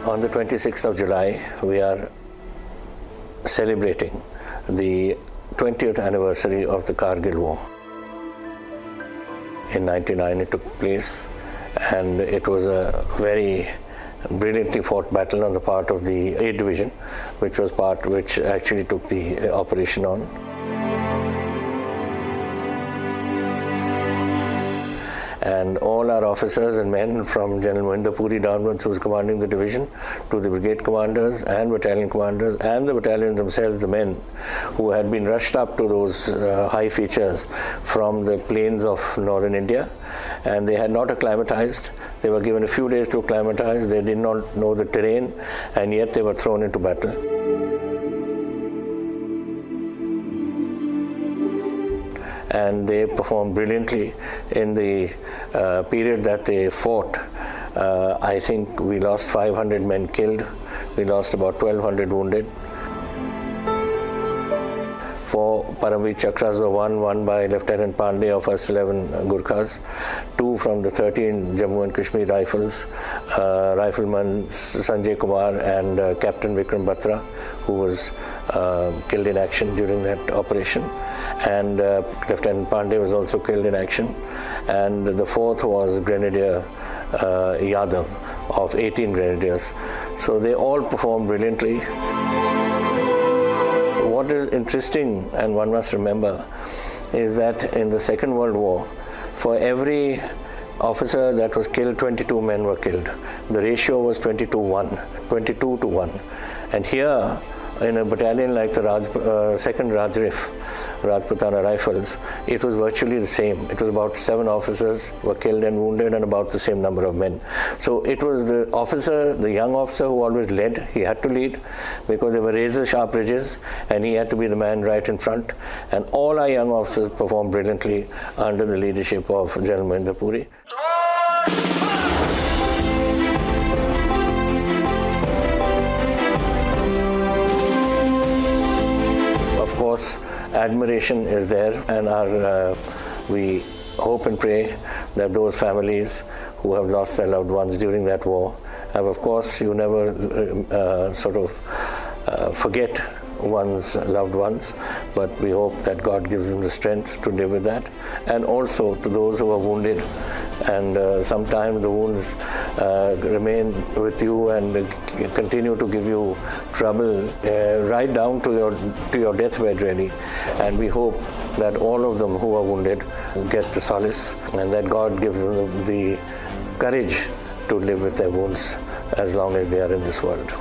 On the 26th of July, we are celebrating the 20th anniversary of the Kargil War. In 1999 it took place, and it was a very brilliantly fought battle on the part of the 8th Division, which actually took the operation on. And all our officers and men, from General Martyrs Puri downwards, who was commanding the division, to the brigade commanders and battalion commanders, and the battalions themselves, the men who had been rushed up to those high features from the plains of northern India, and they had not acclimatized. They were given a few days to acclimatize. They did not know the terrain, and yet they were thrown into battle. And they performed brilliantly in the period that they fought. I think we lost 500 men killed. We lost about 1,200 wounded. 4 Paramveer Chakras were won by Lieutenant Pandey of 1st 11 Gurkhas, 2 from the 13 Jammu and Kashmir Rifles, Rifleman Sanjay Kumar and Captain Vikram Batra, who was killed in action during that operation. And Lieutenant Pandey was also killed in action. And the 4th was Grenadier Yadav of 18 Grenadiers. So they all performed brilliantly. What is interesting, and one must remember, is that in the Second World War, for every officer that was killed, 22 men were killed. The ratio was 22 to 1. And here, in a battalion like the 2nd Rajputana Rifles, it was virtually the same. It was about 7 officers were killed and wounded, and about the same number of men. So it was the officer, the young officer, who always led. He had to lead because there were razor-sharp ridges, and he had to be the man right in front. And all our young officers performed brilliantly under the leadership of General Martyrs Puri. Of course, admiration is there, and we hope and pray that those families who have lost their loved ones during that war have, of course, you never forget one's loved ones, but we hope that God gives them the strength to live with that. And also to those who are wounded, and sometimes the wounds remain with you and continue to give you trouble right down to your deathbed, really. And we hope that all of them who are wounded get the solace, and that God gives them the courage to live with their wounds as long as they are in this world.